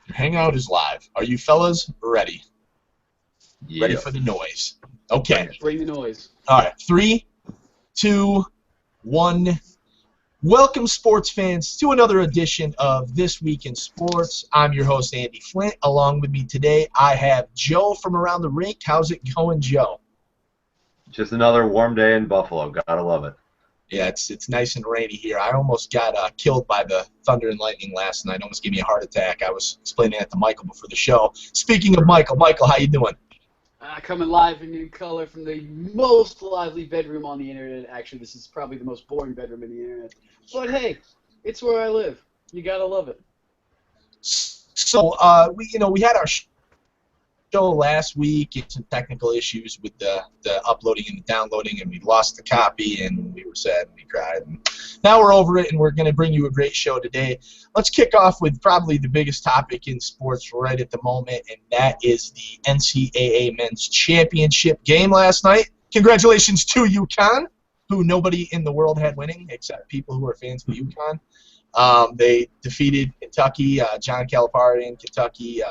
Hangout is live. Are you fellas ready? Yeah. Ready for the noise. Okay. Bring the noise. All right. 3, 2, 1. Welcome, sports fans, to another edition of This Week in Sports. I'm your host, Andy Flint. Along with me today, I have Joe from around the rink. How's it going, Joe? Just another warm day in Buffalo. Gotta love it. Yeah, it's nice and rainy here. I almost got killed by the thunder and lightning last night. Almost gave me a heart attack. I was explaining that to Michael before the show. Speaking of Michael, how you doing? Coming live in new color from the most lively bedroom on the internet. Actually, this is probably the most boring bedroom in the internet. But hey, it's where I live. You gotta love it. So we had our show last week. Some technical issues with the uploading and the downloading, and we lost the copy, and we were sad and we cried. And now we're over it, and we're going to bring you a great show today. Let's kick off with probably the biggest topic in sports right at the moment, and that is the NCAA Men's Championship game last night. Congratulations to UConn, who nobody in the world had winning except people who are fans of UConn. They defeated Kentucky, John Calipari in Kentucky,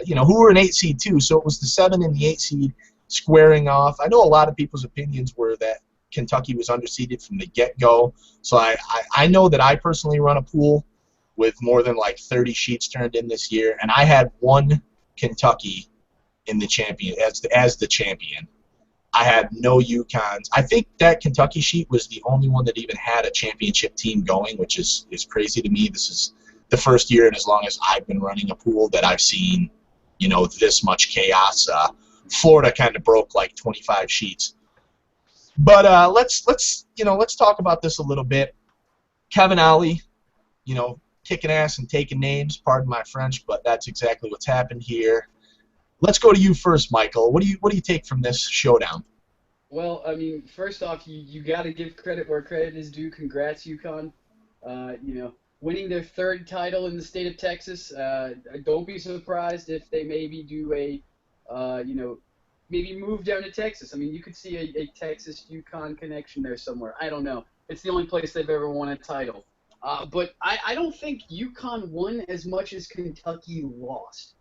who were an 8 seed too. So it was the 7 and the 8 seed squaring off. I know a lot of people's opinions were that Kentucky was underseeded from the get-go. So I know that I personally run a pool with more than like 30 sheets turned in this year, and I had one Kentucky in the champion as the champion. I had no UConns. I think that Kentucky sheet was the only one that even had a championship team going, which is crazy to me. This is the first year in as long as I've been running a pool that I've seen, this much chaos. Florida kind of broke like 25 sheets. But let's talk about this a little bit. Kevin Ollie, kicking ass and taking names. Pardon my French, but that's exactly what's happened here. Let's go to you first, Michael. What do you take from this showdown? Well, I mean, first off, you got to give credit where credit is due. Congrats, UConn. Winning their third title in the state of Texas. Don't be surprised if they maybe do maybe move down to Texas. I mean, you could see a Texas-UConn connection there somewhere. I don't know. It's the only place they've ever won a title. But I don't think UConn won as much as Kentucky lost.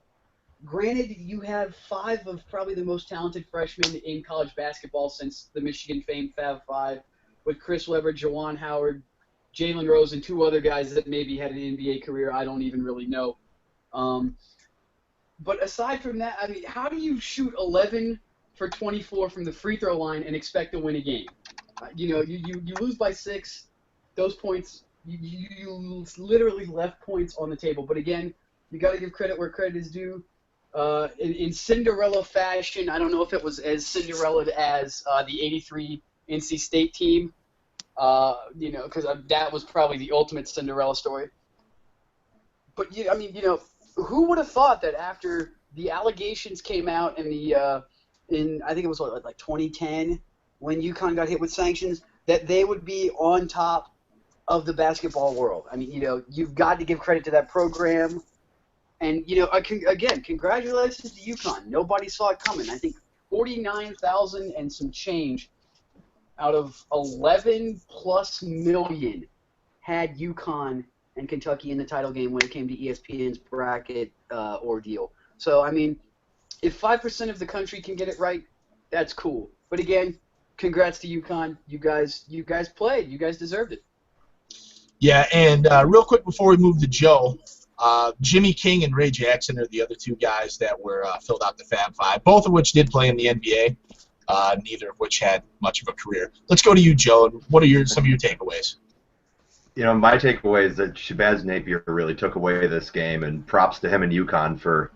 Granted, you have 5 of probably the most talented freshmen in college basketball since the Michigan famed Fab Five, with Chris Webber, Jawan Howard, Jalen Rose, and 2 other guys that maybe had an NBA career. I don't even really know. But aside from that, I mean, how do you shoot 11 for 24 from the free throw line and expect to win a game? You lose by 6. Those points, you literally left points on the table. But again, you got to give credit where credit is due. In Cinderella fashion, I don't know if it was as Cinderella as the '83 NC State team, because that was probably the ultimate Cinderella story. But who would have thought that after the allegations came out in I think it was like 2010 when UConn got hit with sanctions, that they would be on top of the basketball world? I mean, you've got to give credit to that program. And, again, congratulations to UConn. Nobody saw it coming. I think 49,000 and some change out of 11+ million had UConn and Kentucky in the title game when it came to ESPN's bracket ordeal. So, I mean, if 5% of the country can get it right, that's cool. But, again, congrats to UConn. You guys played. You guys deserved it. Yeah, and real quick before we move to Joe, Jimmy King and Ray Jackson are the other 2 guys that were filled out the Fab Five, both of which did play in the NBA, neither of which had much of a career. Let's go to you, Joe. What are some of your takeaways? My takeaway is that Shabazz Napier really took away this game, and props to him and UConn for,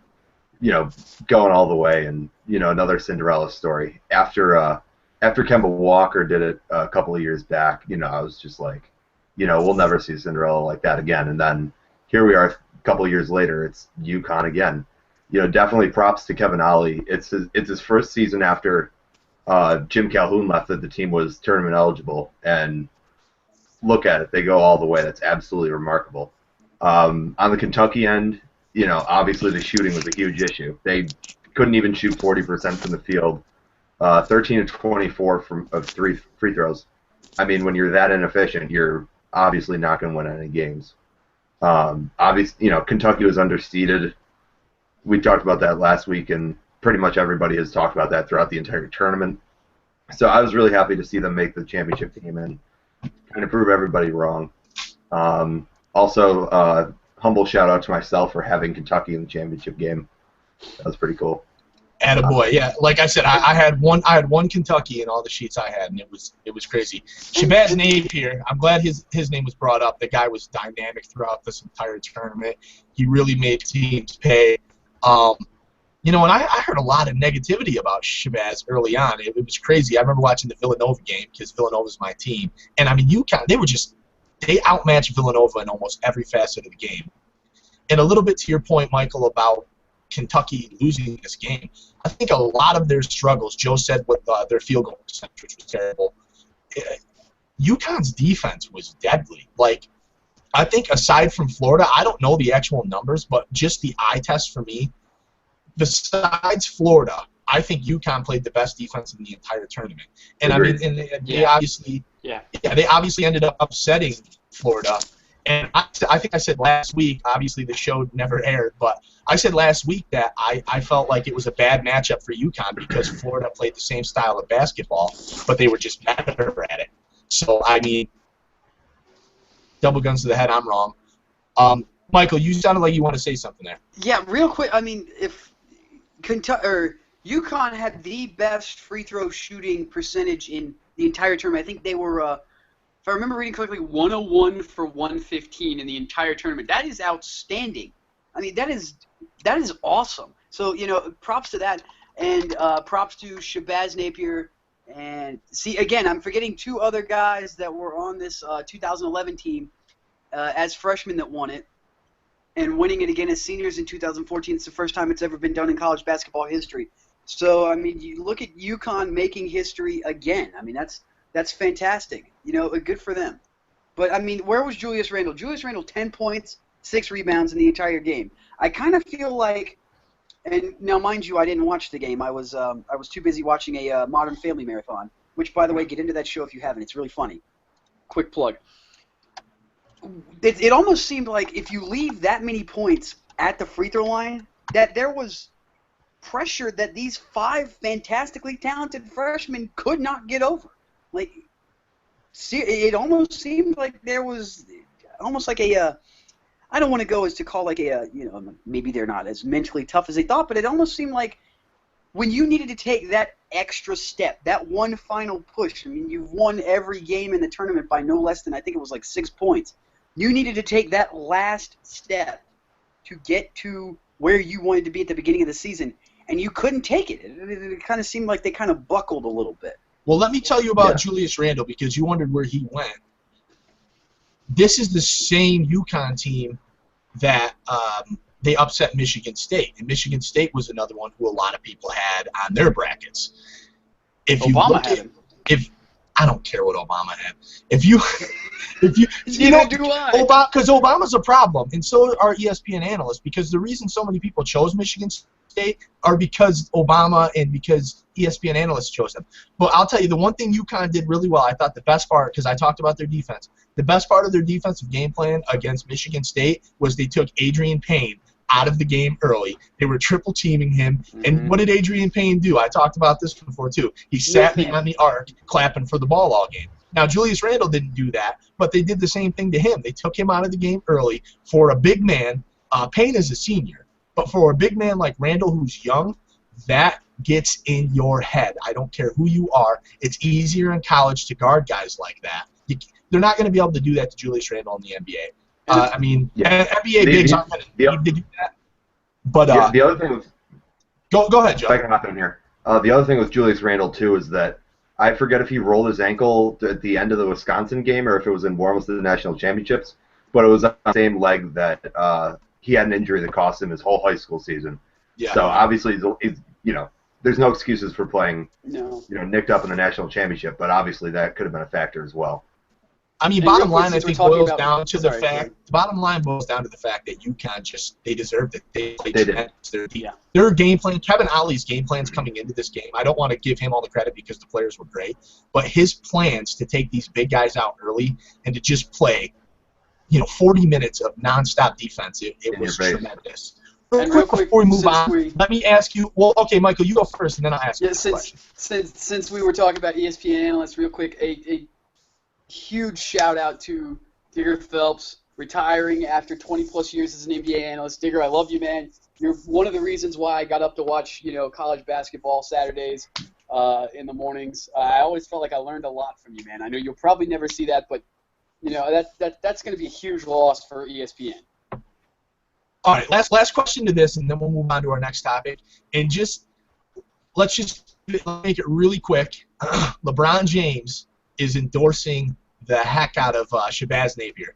going all the way. And, another Cinderella story. After Kemba Walker did it a couple of years back, I was just like, we'll never see Cinderella like that again. And then here we are a couple of years later, it's UConn again. Definitely props to Kevin Ollie. It's his first season after Jim Calhoun left that the team was tournament eligible. And look at it. They go all the way. That's absolutely remarkable. On the Kentucky end, obviously the shooting was a huge issue. They couldn't even shoot 40% from the field. 13 of 24 of 3 free throws. I mean, when you're that inefficient, you're obviously not going to win any games. Obviously, Kentucky was underseeded. We talked about that last week, and pretty much everybody has talked about that throughout the entire tournament. So I was really happy to see them make the championship game and kind of prove everybody wrong. Also, humble shout out to myself for having Kentucky in the championship game. That was pretty cool. Attaboy, yeah. Like I said, I had one Kentucky in all the sheets I had, and it was crazy. Shabazz Napier, I'm glad his name was brought up. The guy was dynamic throughout this entire tournament. He really made teams pay. And I heard a lot of negativity about Shabazz early on. It was crazy. I remember watching the Villanova game because Villanova's my team, and I mean UConn, they outmatched Villanova in almost every facet of the game. And a little bit to your point, Michael, about Kentucky losing this game, I think a lot of their struggles, Joe said with their field goal percentage, which was terrible, UConn's defense was deadly. Like, I think aside from Florida, I don't know the actual numbers, but just the eye test for me, besides Florida, I think UConn played the best defense in the entire tournament. And Agreed. I mean, they obviously ended up upsetting Florida. And I think I said last week, obviously the show never aired, but I said last week that I felt like it was a bad matchup for UConn because Florida played the same style of basketball, but they were just better at it. So, I mean, double guns to the head, I'm wrong. Michael, you sounded like you want to say something there. Yeah, real quick. I mean, if UConn had the best free throw shooting percentage in the entire tournament, I think they were, if I remember reading correctly, 101 for 115 in the entire tournament. That is outstanding. I mean, that is awesome. So, props to that, and props to Shabazz Napier. And see, again, I'm forgetting two other guys that were on this 2011 team as freshmen that won it, and winning it again as seniors in 2014. It's the first time it's ever been done in college basketball history. So, I mean, you look at UConn making history again. I mean, that's fantastic. Good for them. But, I mean, where was Julius Randle? Julius Randle, 10 points, 6 rebounds in the entire game. I kind of feel like, and now, mind you, I didn't watch the game. I was too busy watching a Modern Family marathon, which, by the way, get into that show if you haven't. It's really funny. Quick plug. It almost seemed like if you leave that many points at the free throw line, that there was pressure that these 5 fantastically talented freshmen could not get over. Like, it almost seemed like there was almost like a I don't want to go as to call like a maybe they're not as mentally tough as they thought, but it almost seemed like when you needed to take that extra step, that one final push. I mean, you've won every game in the tournament by no less than, I think it was like 6 points. You needed to take that last step to get to where you wanted to be at the beginning of the season, and you couldn't take it. It kind of seemed like they kind of buckled a little bit. Well, let me tell you about Julius Randle because you wondered where he went. This is the same UConn team that they upset Michigan State, and Michigan State was another one who a lot of people had on their brackets. If you Obama look had at, him. I don't care what Obama had. If you Neither do I. Because Obama's a problem, and so are ESPN analysts. Because the reason so many people chose Michigan State are because Obama and because ESPN analysts chose them. But I'll tell you, the one thing UConn did really well, I thought the best part, because I talked about their defense, the best part of their defensive game plan against Michigan State was they took Adrian Payne out of the game early. They were triple teaming him. And what did Adrian Payne do? I talked about this before too. He sat behind the arc clapping for the ball all game. Now, Julius Randle didn't do that, but they did the same thing to him. They took him out of the game early. For a big man, Payne is a senior, but for a big man like Randle who's young, that gets in your head. I don't care who you are. It's easier in college to guard guys like that. They're not going to be able to do that to Julius Randle in the NBA. I mean, NBA bigs aren't going to need to do that. But the other thing with go ahead, Joe. If I can hop in here. The other thing with Julius Randle too is that I forget if he rolled his ankle at the end of the Wisconsin game or if it was in Warmest of the National Championships, but it was on the same leg that he had an injury that cost him his whole high school season. Yeah. So obviously, he's there's no excuses for playing, nicked up in the national championship, but obviously that could have been a factor as well. I mean, And bottom real quick, line, I since we're think talking boils about- down to the sorry, fact. sorry. The bottom line boils down to the fact that UConn they deserved it. They played They did. tremendous. Yeah. Their game plan, Kevin Ollie's game plans coming into this game. I don't want to give him all the credit because the players were great, but his plans to take these big guys out early and to just play, 40 minutes of nonstop defense, it was your face. tremendous. And Real real quick quick, before we move since on, let me ask you. Well, okay, Michael, you go first, and then I'll ask you Yeah, a question. since we were talking about ESPN analysts, real quick, a huge shout out to Digger Phelps retiring after 20+ years as an NBA analyst. Digger, I love you, man. You're one of the reasons why I got up to watch, college basketball Saturdays in the mornings. I always felt like I learned a lot from you, man. I know you'll probably never see that, but that's going to be a huge loss for ESPN. All right, last question to this, and then we'll move on to our next topic. And let's make it really quick. LeBron James is endorsing the heck out of Shabazz Napier.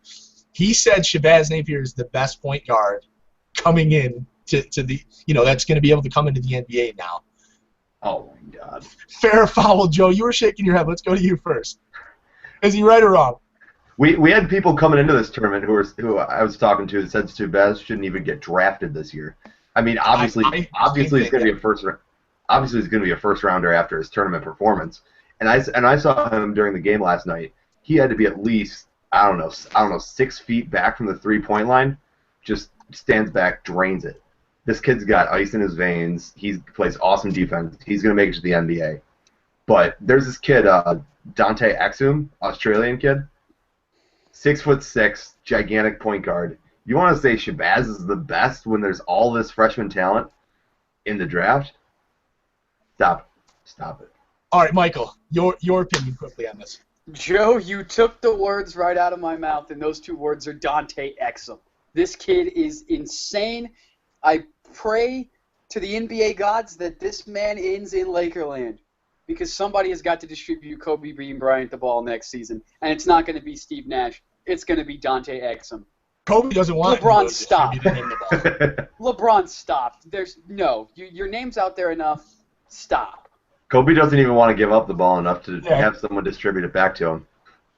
He said Shabazz Napier is the best point guard coming in to the, that's going to be able to come into the NBA now. Oh my God. Fair or foul, Joe? You were shaking your head. Let's go to you first. Is he right or wrong? We had people coming into this tournament who I was talking to that said Shabazz shouldn't even get drafted this year. I mean, obviously he's going to be a first. Obviously, he's going to be a first rounder after his tournament performance. And I saw him during the game last night. He had to be at least I don't know 6 feet back from the 3-point line. Just stands back, drains it. This kid's got ice in his veins. He plays awesome defense. He's going to make it to the NBA. But there's this kid, Dante Exum, Australian kid. 6'6", gigantic point guard. You want to say Shabazz is the best when there's all this freshman talent in the draft? Stop it. All right, Michael, your opinion quickly on this. Joe, you took the words right out of my mouth, and those 2 words are Dante Exum. This kid is insane. I pray to the NBA gods that this man ends in Lakerland, because somebody has got to distribute Kobe Bean Bryant the ball next season, and it's not going to be Steve Nash. It's going to be Dante Exum. Kobe doesn't want LeBron, stop. the ball. LeBron, stop. Your name's out there enough. Stop. Kobe doesn't even want to give up the ball enough to have someone distribute it back to him.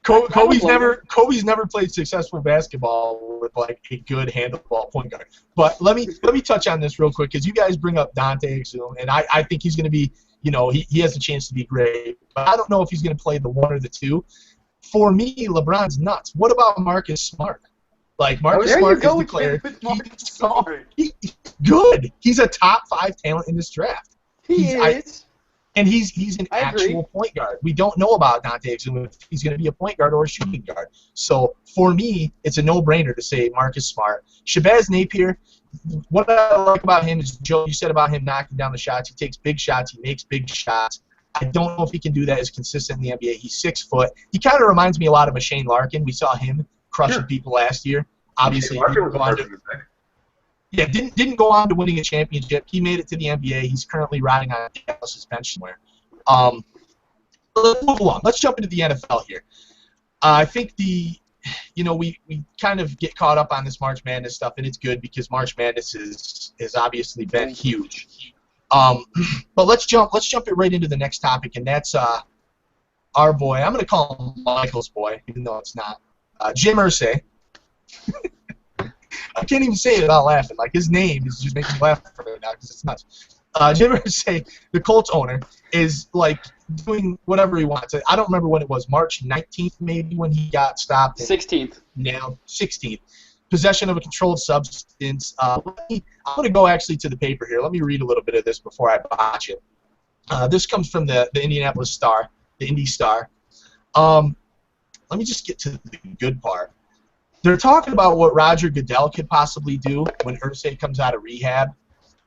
Kobe's never played successful basketball with like a good handle-ball point guard. But let me touch on this real quick because you guys bring up Dante Exum, and I think he's going to be, he has a chance to be great. But I don't know if he's going to play the 1 or the 2. For me, LeBron's nuts. What about Marcus Smart? Like Marcus Smart is declared he's good. He's a top 5 talent in this draft. He is. And he's an actual point guard. We don't know about Dante Exum if he's going to be a point guard or a shooting guard. So for me, it's a no-brainer to say Marcus Smart. Shabazz Napier, what I like about him is, Joe, you said about him knocking down the shots. He takes big shots. He makes big shots. I don't know if he can do that as consistent in the NBA. He's 6 foot. He kind of reminds me a lot of a Shane Larkin. We saw him crushing people last year. Obviously, Shane Larkin was the first one to pick. Yeah, didn't go on to winning a championship. He made it to the NBA. He's currently riding on Dallas's bench somewhere. Let's move along. Let's jump into the NFL here. I think we kind of get caught up on this March Madness stuff, and it's good because March Madness has obviously been huge. But let's jump it right into the next topic, and that's our boy. I'm going to call him Michael's boy, even though it's not. Jim Irsay. I can't even say it without laughing. Like, his name is just making me laugh right now because it's nuts. Jim Irsay, the Colts owner, is, like, doing whatever he wants. I don't remember when it was, March 19th maybe when he got stopped. 16th. Now, 16th. Possession of a controlled substance. I'm going to go actually to the paper here. Let me read a little bit of this before I botch it. This comes from the Indianapolis Star, the Indy Star. Let me just get to the good part. They're talking about what Roger Goodell could possibly do when Irsay comes out of rehab.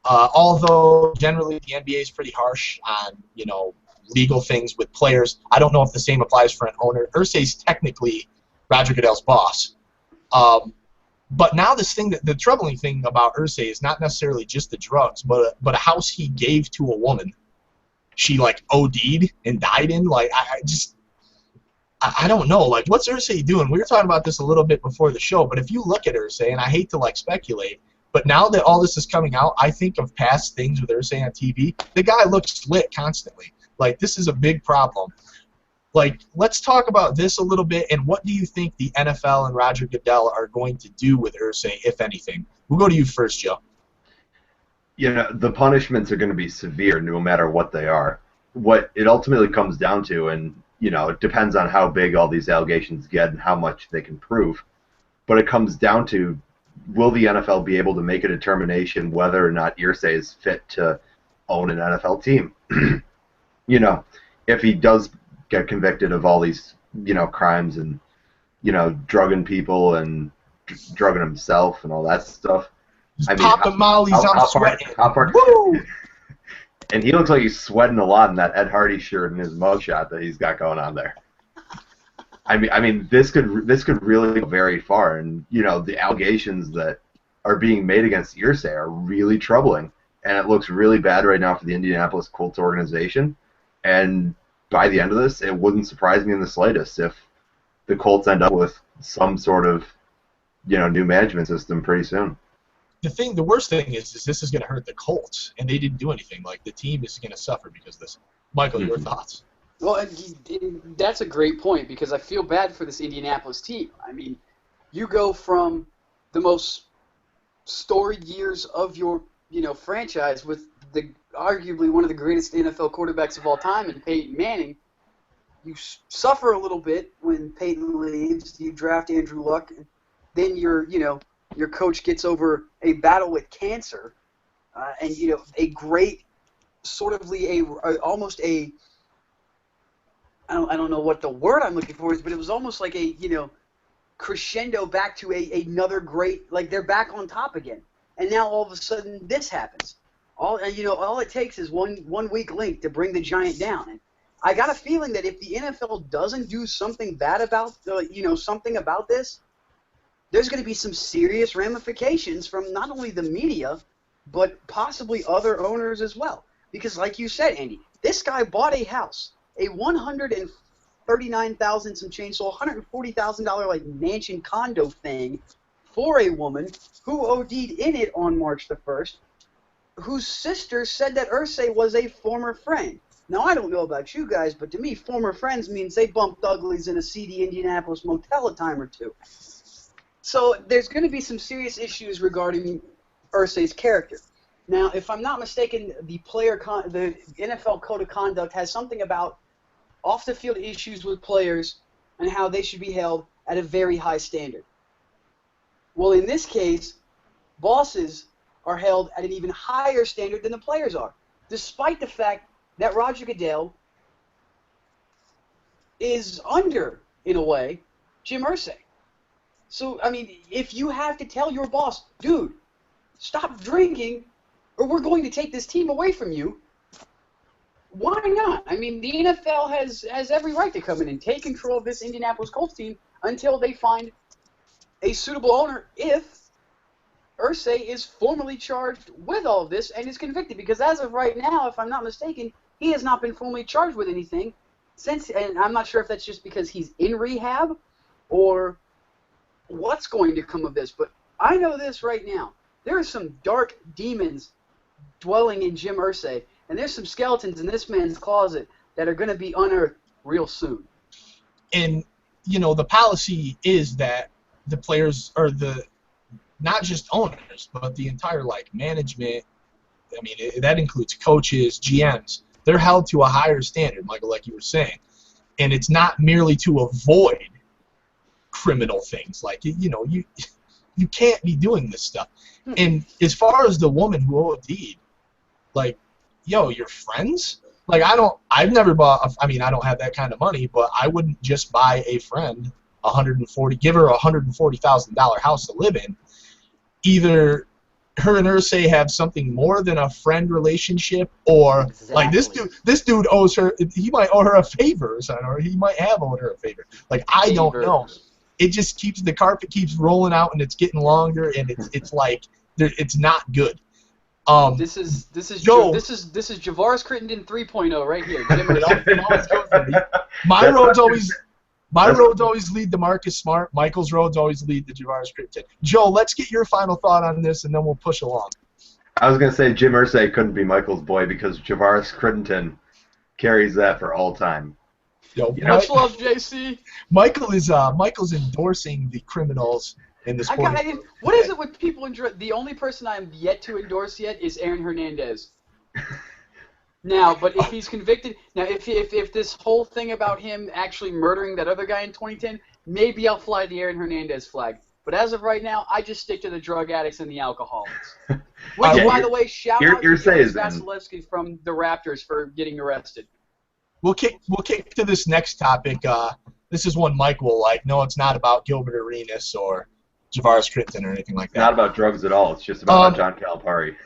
Although generally the NBA is pretty harsh on, legal things with players. I don't know if the same applies for an owner. Irsay's technically Roger Goodell's boss. But now the troubling thing about Irsay is not necessarily just the drugs, but a house he gave to a woman. She like OD'd and died in. Like I don't know. Like, what's Irsay doing? We were talking about this a little bit before the show, but if you look at Irsay, and I hate to like speculate, but now that all this is coming out, I think of past things with Irsay on TV. The guy looks lit constantly. Like, this is a big problem. Like, let's talk about this a little bit, and what do you think the NFL and Roger Goodell are going to do with Irsay, if anything? We'll go to you first, Joe. You know, the punishments are going to be severe no matter what they are. What it ultimately comes down to, and, you know, it depends on how big all these allegations get and how much they can prove, but it comes down to, will the NFL be able to make a determination whether or not Irsay is fit to own an NFL team? You know, if he does get convicted of all these, you know, crimes and, you know, drugging people and drugging himself and all that stuff. I mean, popping mollies, I'm sweating. Woo! And he looks like he's sweating a lot in that Ed Hardy shirt and his mugshot that he's got going on there. I mean, this could really go very far, and, you know, the allegations that are being made against Irsay are really troubling, and it looks really bad right now for the Indianapolis Colts organization. And by the end of this, it wouldn't surprise me in the slightest if the Colts end up with some sort of, you know, new management system pretty soon. The worst thing is this is going to hurt the Colts, and they didn't do anything. Like, the team is going to suffer because of this. Michael, your thoughts? Well, and that's a great point, because I feel bad for this Indianapolis team. I mean, you go from the most storied years of your, you know, franchise with the arguably one of the greatest NFL quarterbacks of all time in Peyton Manning. You suffer a little bit when Peyton leaves. You draft Andrew Luck, and then your coach gets over a battle with cancer, and, you know, a great sort of almost a I don't know what the word I'm looking for is, but it was almost like a, you know, crescendo back to another great, like they're back on top again. And now all of a sudden this happens. All it takes is one weak link to bring the giant down. And I got a feeling that if the NFL doesn't do something bad about, something about this, there's going to be some serious ramifications from not only the media, but possibly other owners as well. Because like you said, Andy, this guy bought a house, a $139,000 some change, so $140,000 like mansion condo thing for a woman who OD'd in it on March the 1st, whose sister said that Irsay was a former friend. Now, I don't know about you guys, but to me, former friends means they bumped uglies in a seedy Indianapolis motel a time or two. So there's going to be some serious issues regarding Irsay's character. Now, if I'm not mistaken, the NFL Code of Conduct has something about off-the-field issues with players and how they should be held at a very high standard. Well, in this case, bosses are held at an even higher standard than the players are, despite the fact that Roger Goodell is under, in a way, Jim Irsay. So, I mean, if you have to tell your boss, dude, stop drinking or we're going to take this team away from you, why not? I mean, the NFL has every right to come in and take control of this Indianapolis Colts team until they find a suitable owner if Irsay is formally charged with all of this and is convicted. Because as of right now, if I'm not mistaken, he has not been formally charged with anything since, and I'm not sure if that's just because he's in rehab or what's going to come of this. But I know this right now. There are some dark demons dwelling in Jim Irsay, and there's some skeletons in this man's closet that are going to be unearthed real soon. And, you know, the policy is that the players, or not just owners, but the entire, like, management, I mean, that includes coaches, GMs, they're held to a higher standard, Michael, like you were saying. And it's not merely to avoid criminal things. Like, you know, you can't be doing this stuff. And as far as the woman who OD'd, like, yo, your friends? Like, I've never bought, I mean, I don't have that kind of money, but I wouldn't just buy a friend give her a $140,000 house to live in. Either her and Irsay have something more than a friend relationship, or exactly. Like this dude owes her, he might owe her a favor, or he might have owed her a favor. Like, I don't know. It just the carpet keeps rolling out, and it's getting longer, and it's like it's not good. This is Javaris Crittenden 3.0 right here. My roads always lead to Marcus Smart. Michael's roads always lead to Javaris Crittenden. Joe, let's get your final thought on this, and then we'll push along. I was gonna say Jim Irsay couldn't be Michael's boy because Javaris Crittenden carries that for all time. Yo, Much love, JC. Michael's endorsing the criminals in the sport. What is it with people the only person I'm yet to endorse yet is Aaron Hernandez. Now, but if he's convicted, if this whole thing about him actually murdering that other guy in 2010, maybe I'll fly the Aaron Hernandez flag. But as of right now, I just stick to the drug addicts and the alcoholics. Which, by the way, shout out to Vasilevsky from the Raptors for getting arrested. We'll kick to this next topic. This is one Mike will like. No, it's not about Gilbert Arenas or Javaris Critton or anything like that. Not about drugs at all. It's just about John Calipari.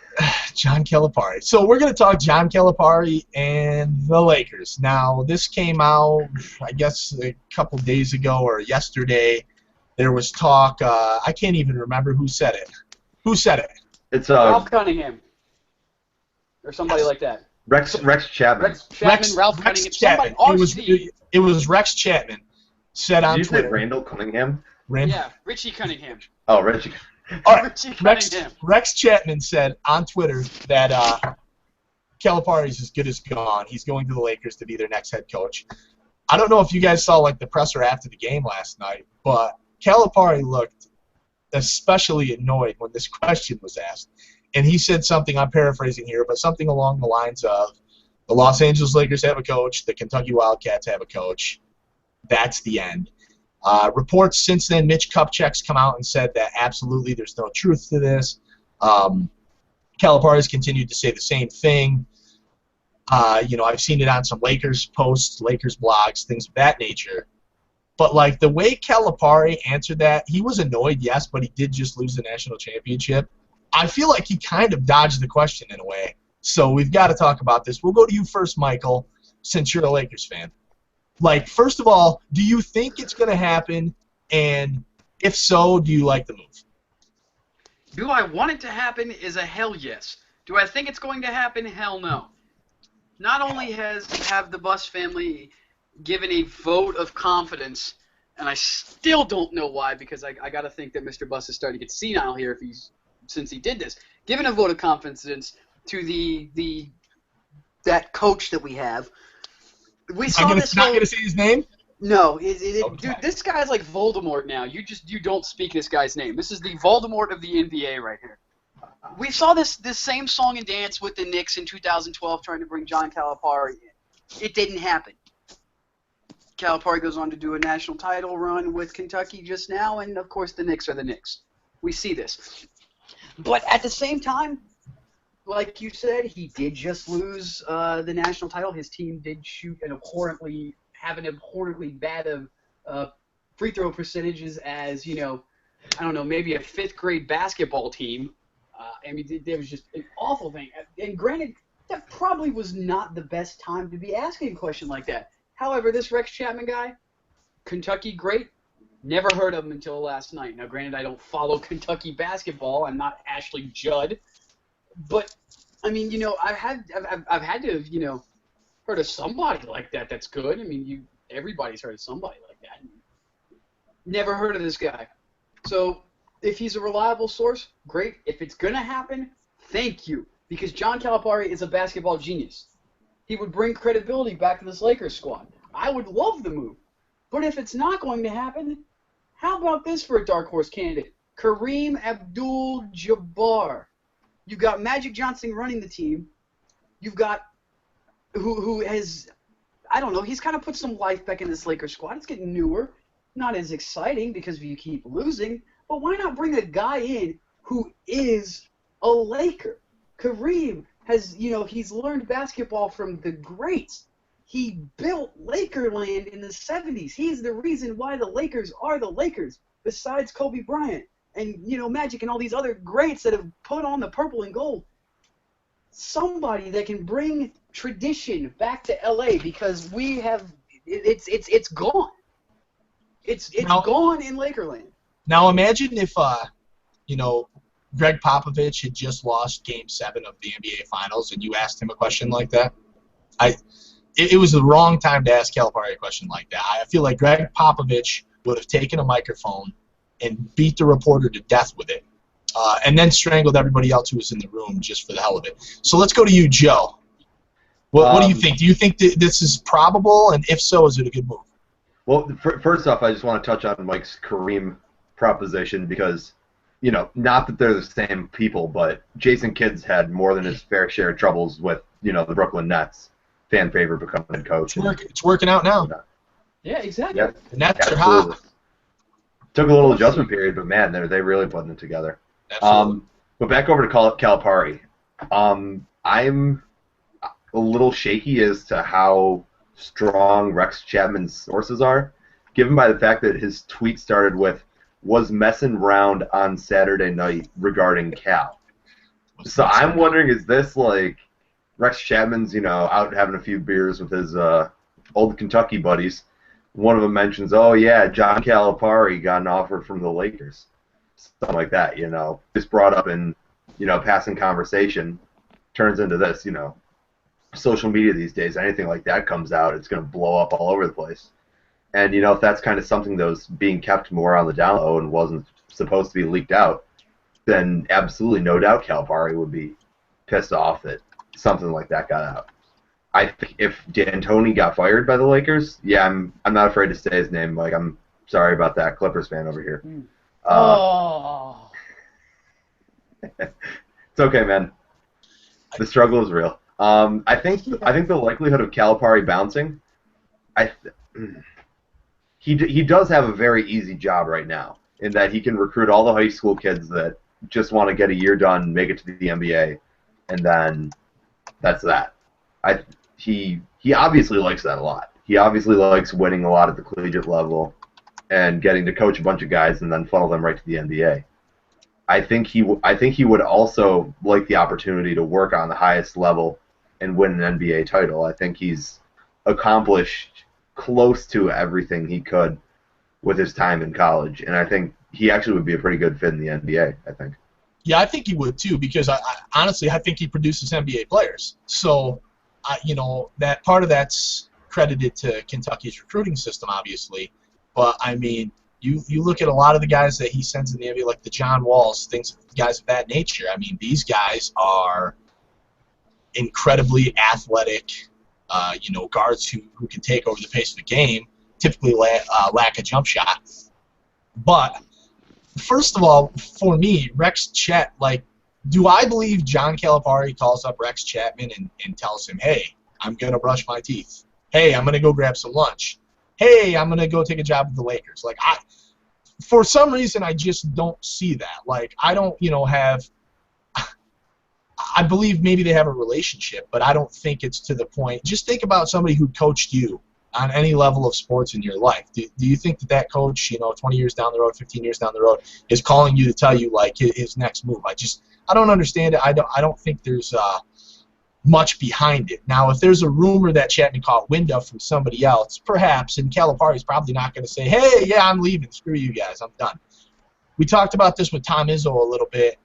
John Calipari. So we're going to talk John Calipari and the Lakers. Now, this came out, I guess, a couple days ago or yesterday. There was talk. I can't even remember who said it. Who said it? It's Ralph Cunningham or somebody like that. Rex Chapman. Ralph Cunningham. Chapman. It was Rex Chapman said on Twitter. Did you say Randall Cunningham? Yeah, Richie Cunningham. Oh, Richie. Richie Cunningham. Rex Chapman said on Twitter that Calipari's as good as gone. He's going to the Lakers to be their next head coach. I don't know if you guys saw like the presser after the game last night, but Calipari looked especially annoyed when this question was asked. And he said something, I'm paraphrasing here, but something along the lines of, the Los Angeles Lakers have a coach, the Kentucky Wildcats have a coach. That's the end. Reports since then, Mitch Kupchak's come out and said that absolutely there's no truth to this. Calipari's continued to say the same thing. I've seen it on some Lakers posts, Lakers blogs, things of that nature. But, like, the way Calipari answered that, he was annoyed, yes, but he did just lose the national championship. I feel like he kind of dodged the question in a way. So we've got to talk about this. We'll go to you first, Michael, since you're a Lakers fan. Like, first of all, do you think it's going to happen? And if so, do you like the move? Do I want it to happen is a hell yes. Do I think it's going to happen? Hell no. Not only have the Buss family given a vote of confidence, and I still don't know why, because I got to think that Mr. Buss is starting to get senile here since he did this. Given a vote of confidence to that coach that we have. We saw this. Not going to say his name? No, Okay. Dude, this guy's like Voldemort now. You don't speak this guy's name. This is the Voldemort of the NBA right here. We saw this same song and dance with the Knicks in 2012 trying to bring John Calipari in. It didn't happen. Calipari goes on to do a national title run with Kentucky just now, and of course the Knicks are the Knicks. We see this. But at the same time, like you said, he did just lose the national title. His team did have an abhorrently bad of free throw percentages as, I don't know, maybe a fifth grade basketball team. There was just an awful thing. And granted, that probably was not the best time to be asking a question like that. However, this Rex Chapman guy, Kentucky great, never heard of him until last night. Now, granted, I don't follow Kentucky basketball. I'm not Ashley Judd. But, I mean, I've had to have, heard of somebody like that that's good. I mean, everybody's heard of somebody like that. Never heard of this guy. So, if he's a reliable source, great. If it's going to happen, thank you. Because John Calipari is a basketball genius. He would bring credibility back to this Lakers squad. I would love the move. But if it's not going to happen, how about this for a dark horse candidate? Kareem Abdul-Jabbar. You've got Magic Johnson running the team. You've got who has, I don't know, he's kind of put some life back in this Lakers squad. It's getting newer. Not as exciting because you keep losing. But why not bring a guy in who is a Laker? Kareem has, he's learned basketball from the greats. He built Lakerland in the 70s. He's the reason why the Lakers are the Lakers, besides Kobe Bryant and, Magic and all these other greats that have put on the purple and gold. Somebody that can bring tradition back to LA, because we have it's gone. It's gone in Lakerland. Now imagine if Greg Popovich had just lost Game 7 of the NBA Finals and you asked him a question like that. It was the wrong time to ask Calipari a question like that. I feel like Greg Popovich would have taken a microphone and beat the reporter to death with it, and then strangled everybody else who was in the room just for the hell of it. So let's go to you, Joe. What do you think? Do you think that this is probable, and if so, is it a good move? Well, first off, I just want to touch on Mike's Kareem proposition because, not that they're the same people, but Jason Kidd's had more than his fair share of troubles with, the Brooklyn Nets fan favorite becoming head coach. It's working out now. Yeah, exactly. Yeah, The Nets are absolutely. hot. Took a little adjustment period, but man, they really putting it together. Absolutely. But back over to Calipari. I'm a little shaky as to how strong Rex Chapman's sources are, given by the fact that his tweet started with, was messing around on Saturday night regarding Cal. So I'm wondering, is this like Rex Chapman's, out having a few beers with his old Kentucky buddies. One of them mentions, oh yeah, John Calipari got an offer from the Lakers. Something like that, Just brought up in, passing conversation turns into this, Social media these days, anything like that comes out, it's going to blow up all over the place. And, if that's kind of something that was being kept more on the down low and wasn't supposed to be leaked out, then absolutely no doubt Calipari would be pissed off that something like that got out. I think if D'Antoni got fired by the Lakers, yeah, I'm not afraid to say his name. Like, I'm sorry about that, Clippers fan over here. It's okay, man. The struggle is real. I think the likelihood of Calipari bouncing, he does have a very easy job right now in that he can recruit all the high school kids that just want to get a year done, make it to the NBA, and then that's that. He obviously likes that a lot. He obviously likes winning a lot at the collegiate level and getting to coach a bunch of guys and then funnel them right to the NBA. I think he would also like the opportunity to work on the highest level and win an NBA title. I think he's accomplished close to everything he could with his time in college, and I think he actually would be a pretty good fit in the NBA, I think. Yeah, I think he would too, because honestly, I think he produces NBA players. So, that part of that's credited to Kentucky's recruiting system, obviously. But I mean, you look at a lot of the guys that he sends in the NBA, like the John Walls, guys of that nature. I mean, these guys are incredibly athletic, guards who can take over the pace of the game. Typically lack a jump shot. But first of all, for me, Rex Chat, do I believe John Calipari calls up Rex Chapman and tells him, hey, I'm going to brush my teeth. Hey, I'm going to go grab some lunch. Hey, I'm going to go take a job with the Lakers. For some reason, I just don't see that. I don't, have – I believe maybe they have a relationship, but I don't think it's to the point. Just think about somebody who coached you on any level of sports in your life. Do you think that coach, 20 years down the road, 15 years down the road, is calling you to tell you, his next move? I don't understand it. I don't think there's much behind it. Now, if there's a rumor that Chapman caught wind of from somebody else, perhaps, and Calipari's probably not going to say, hey, yeah, I'm leaving. Screw you guys. I'm done. We talked about this with Tom Izzo a little bit,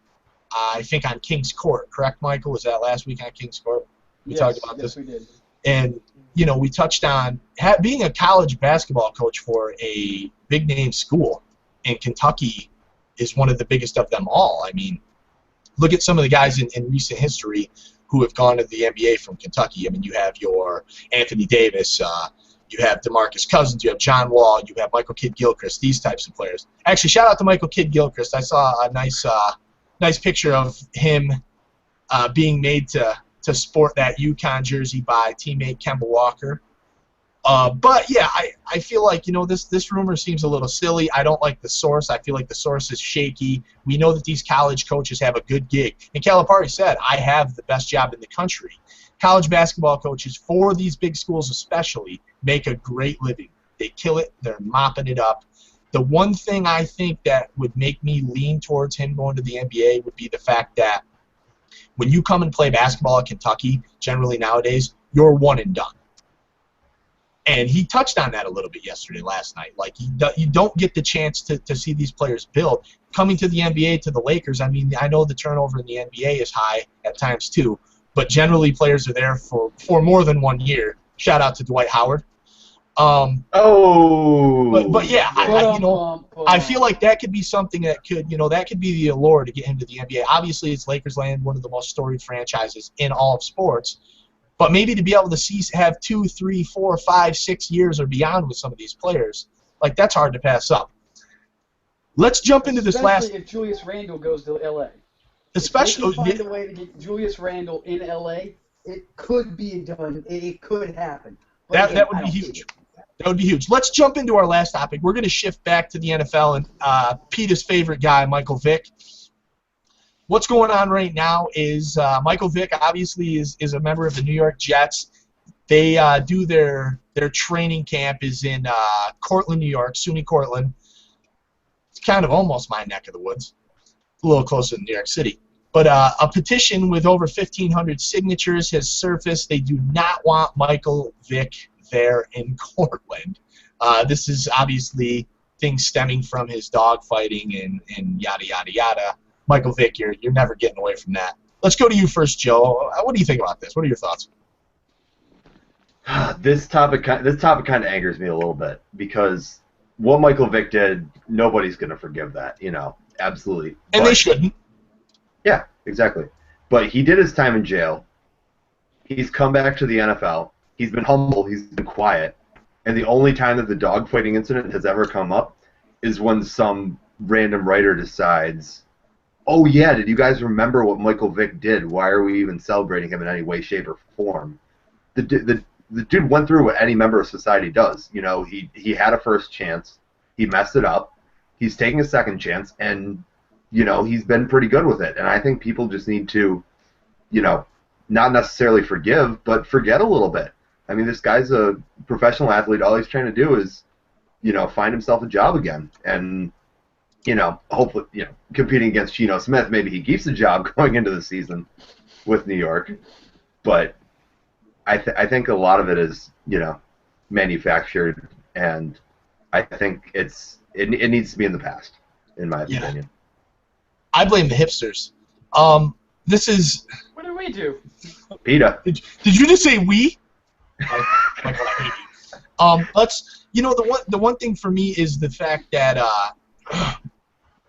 I think, on King's Court. Correct, Michael? Was that last week on King's Court? We talked about this. Yes, we did. And, we touched on being a college basketball coach for a big-name school, and Kentucky is one of the biggest of them all. I mean, look at some of the guys in recent history who have gone to the NBA from Kentucky. I mean, you have your Anthony Davis, you have DeMarcus Cousins, you have John Wall, you have Michael Kidd-Gilchrist, these types of players. Actually, shout out to Michael Kidd-Gilchrist. I saw a nice picture of him being made to sport that UConn jersey by teammate Kemba Walker. But yeah, I feel like this rumor seems a little silly. I don't like the source. I feel like the source is shaky. We know that these college coaches have a good gig, and Calipari said, "I have the best job in the country." College basketball coaches for these big schools, especially, make a great living. They kill it. They're mopping it up. The one thing I think that would make me lean towards him going to the NBA would be the fact that when you come and play basketball at Kentucky, generally nowadays, you're one and done. And he touched on that a little bit last night. You don't get the chance to see these players build. Coming to the NBA, to the Lakers, I mean, I know the turnover in the NBA is high at times too, but generally players are there for more than 1 year. Shout out to Dwight Howard. But yeah, I feel like that could be something that could be the allure to get him to the NBA. Obviously, it's Lakers land, one of the most storied franchises in all of sports. But maybe to be able to have 2, 3, 4, 5, 6 years or beyond with some of these players, like that's hard to pass up. Let's jump into this last. Especially if Julius Randle goes to LA. Especially if they can find a way to get Julius Randle in LA, it could be done. It could happen. But that would be huge. That would be huge. Let's jump into our last topic. We're going to shift back to the NFL and Peter's favorite guy, Michael Vick. What's going on right now is Michael Vick obviously is a member of the New York Jets. They do their training camp is in Cortland, New York, SUNY Cortland. It's kind of almost my neck of the woods, a little closer to New York City. But a petition with over 1,500 signatures has surfaced. They do not want Michael Vick there in Cortland. This is obviously things stemming from his dog fighting and yada, yada, yada. Michael Vick, you're never getting away from that. Let's go to you first, Joe. What do you think about this? What are your thoughts? This topic kind of angers me a little bit because what Michael Vick did, nobody's going to forgive that, absolutely. And they shouldn't. Yeah, exactly. But he did his time in jail. He's come back to the NFL. He's been humble. He's been quiet. And the only time that the dogfighting incident has ever come up is when some random writer decides, oh, yeah, did you guys remember what Michael Vick did? Why are we even celebrating him in any way, shape, or form? The dude went through what any member of society does. He had a first chance. He messed it up. He's taking a second chance, and, he's been pretty good with it. And I think people just need to, not necessarily forgive, but forget a little bit. I mean, this guy's a professional athlete. All he's trying to do is, find himself a job again. And, hopefully, competing against Geno Smith, maybe he keeps the job going into the season with New York. But I think a lot of it is, manufactured, and I think it needs to be in the past, in my opinion. I blame the hipsters. This is. What did we do? PETA. Did you just say we? Michael, I hate you. The one thing for me is the fact that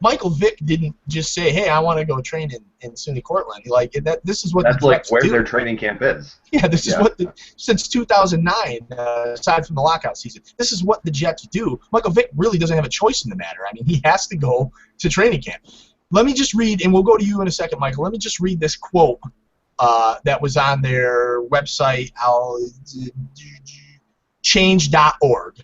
Michael Vick didn't just say, "Hey, I want to go train in SUNY Cortland." This is what that's the like Jets where do. their training camp is. Yeah, this is what since 2009, aside from the lockout season, this is what the Jets do. Michael Vick really doesn't have a choice in the matter. I mean, he has to go to training camp. Let me just read, and we'll go to you in a second, Michael. Let me just read this quote that was on their website, change.org.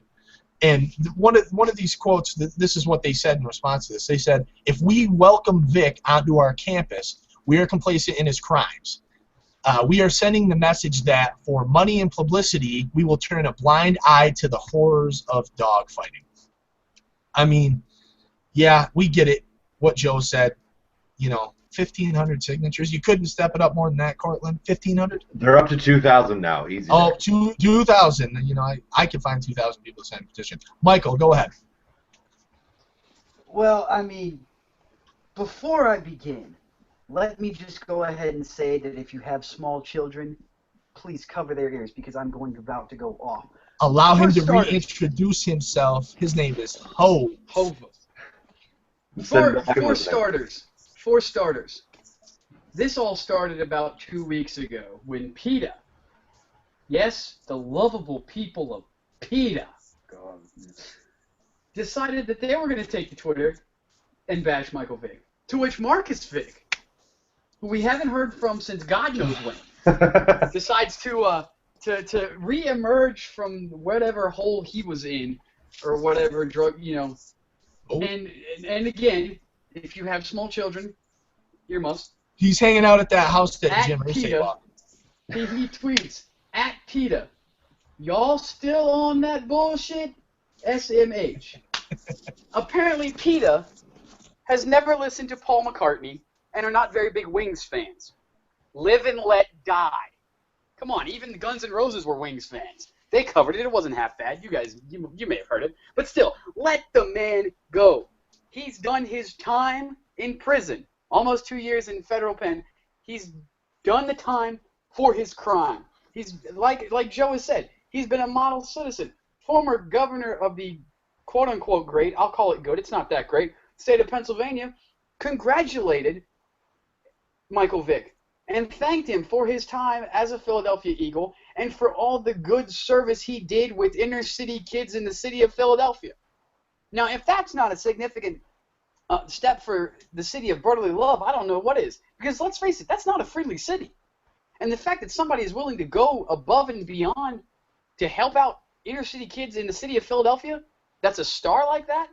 And one of these quotes, this is what they said in response to this. They said, if we welcome Vick onto our campus, we are complacent in his crimes. We are sending the message that for money and publicity, we will turn a blind eye to the horrors of dogfighting. I mean, yeah, we get it, what Joe said. 1,500 signatures. You couldn't step it up more than that, Cortland? 1,500? They're up to 2,000 now. Easy. Oh, 2,000. I could find 2,000 people to sign a petition. Michael, go ahead. Well, I mean, before I begin, let me just go ahead and say that if you have small children, please cover their ears because I'm about to go off. Allow him to reintroduce himself. His name is Hova. For starters, this all started about 2 weeks ago when PETA, yes, the lovable people of PETA, decided that they were going to take to Twitter and bash Michael Vick. To which Marcus Vick, who we haven't heard from since God knows when, decides to re-emerge from whatever hole he was in or whatever drug, Oh. And again, if you have small children, you must. He's hanging out at that house that Jim Irsay PETA, bought. he tweets, at PETA, y'all still on that bullshit? SMH. Apparently PETA has never listened to Paul McCartney and are not very big Wings fans. Live and let die. Come on, even the Guns N' Roses were Wings fans. They covered it. It wasn't half bad. You guys, you may have heard it. But still, let the man go. He's done his time in prison. Almost 2 years in federal pen. He's done the time for his crime. He's, like Joe has said, he's been a model citizen. Former governor of the quote-unquote great, I'll call it good, it's not that great, state of Pennsylvania, congratulated Michael Vick and thanked him for his time as a Philadelphia Eagle and for all the good service he did with inner city kids in the city of Philadelphia. Now, if that's not a significant step for the city of brotherly love, I don't know what is. Because let's face it, that's not a friendly city. And the fact that somebody is willing to go above and beyond to help out inner city kids in the city of Philadelphia, that's a star like that,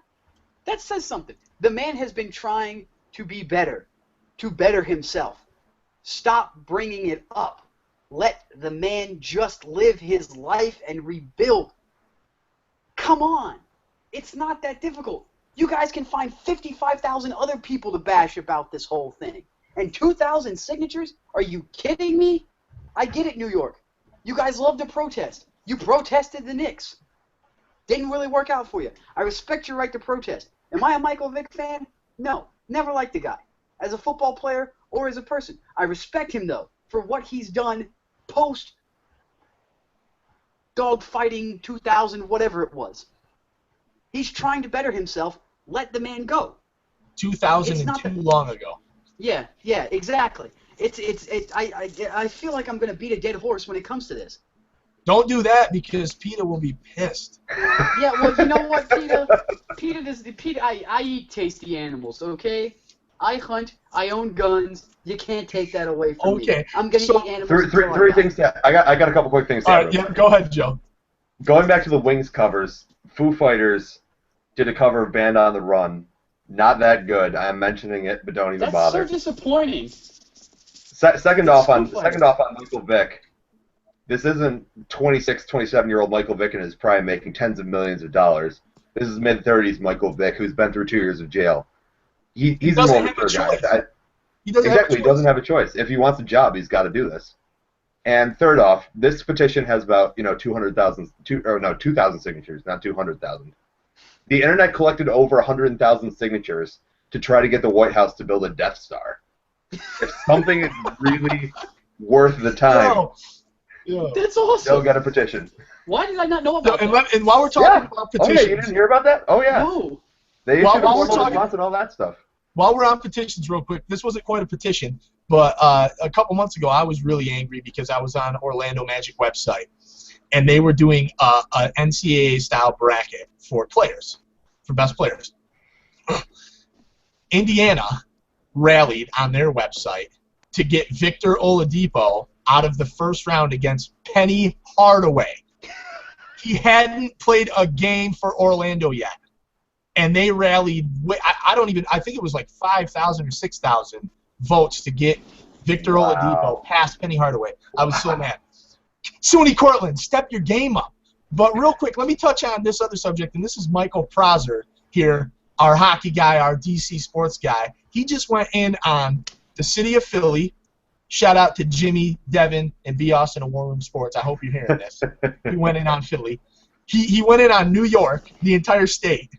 that says something. The man has been trying to be better, to better himself. Stop bringing it up. Let the man just live his life and rebuild. Come on. It's not that difficult. You guys can find 55,000 other people to bash about this whole thing. And 2,000 signatures? Are you kidding me? I get it, New York. You guys love to protest. You protested the Knicks. Didn't really work out for you. I respect your right to protest. Am I a Michael Vick fan? No. Never liked the guy. As a football player or as a person. I respect him, though, for what he's done post-dogfighting 2000, whatever it was. He's trying to better himself. Let the man go. 2002 long ago. Yeah, exactly. I feel like I'm going to beat a dead horse when it comes to this. Don't do that because PETA will be pissed. Yeah, well, you know what, PETA? I eat tasty animals, okay? I hunt. I own guns. You can't take that away from me. I'm going to eat animals. Three things. I got a couple quick things. All right, yeah, go ahead, Joe. Going back to the Wings covers, Foo Fighters did a cover of Band on the Run. Not that good. I'm mentioning it, but don't even bother. That's so disappointing. Second off on Michael Vick. This isn't 26, 27-year-old Michael Vick in his prime making tens of millions of dollars. This is mid-30s Michael Vick who's been through 2 years of jail. He's a mature guy. He doesn't have a choice. If he wants a job, he's got to do this. And third off, this petition has about 2,000 signatures, not 200,000. The internet collected over 100,000 signatures to try to get the White House to build a Death Star. If something is really worth the time, that's awesome. they'll get a petition. Why did I not know about that? And while we're talking about petitions, you didn't hear about that? Oh yeah. No. They issued a formal response and all that stuff. While we're on petitions, real quick, this wasn't quite a petition, but a couple months ago, I was really angry because I was on Orlando Magic website, and they were doing an NCAA-style bracket for players, for best players. Indiana rallied on their website to get Victor Oladipo out of the first round against Penny Hardaway. He hadn't played a game for Orlando yet. And they rallied, I think it was like 5,000 or 6,000 votes to get Victor Oladipo past Penny Hardaway. I was so mad. SUNY Cortland, step your game up. But real quick, let me touch on this other subject, and this is Michael Prosser here, our hockey guy, our DC sports guy. He just went in on the city of Philly. Shout out to Jimmy, Devin, and B. Austin of War Room Sports. I hope you're hearing this. He went in on Philly. He went in on New York, the entire state.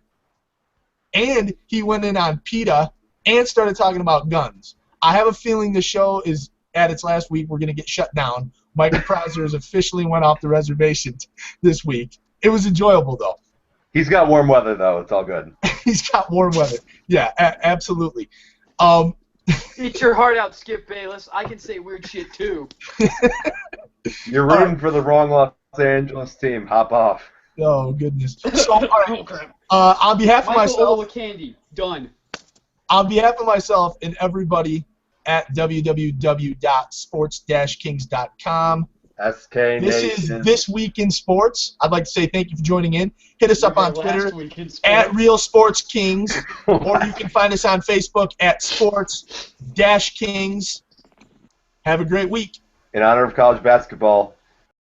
And he went in on PETA and started talking about guns. I have a feeling the show is at its last week. We're going to get shut down. Michael Prosser has officially went off the reservation this week. It was enjoyable, though. He's got warm weather, though. It's all good. He's got warm weather. Yeah, absolutely. Eat your heart out, Skip Bayless. I can say weird shit, too. You're rooting for the wrong Los Angeles team. Hop off. Oh, goodness. So, all right. On behalf of myself, Candy, done. On behalf of myself and everybody at www.sports-kings.com, this is This Week in Sports. I'd like to say thank you for joining in. Hit us up on Twitter at Real Sports Kings, or you can find us on Facebook at Sports-Kings. Have a great week. In honor of college basketball,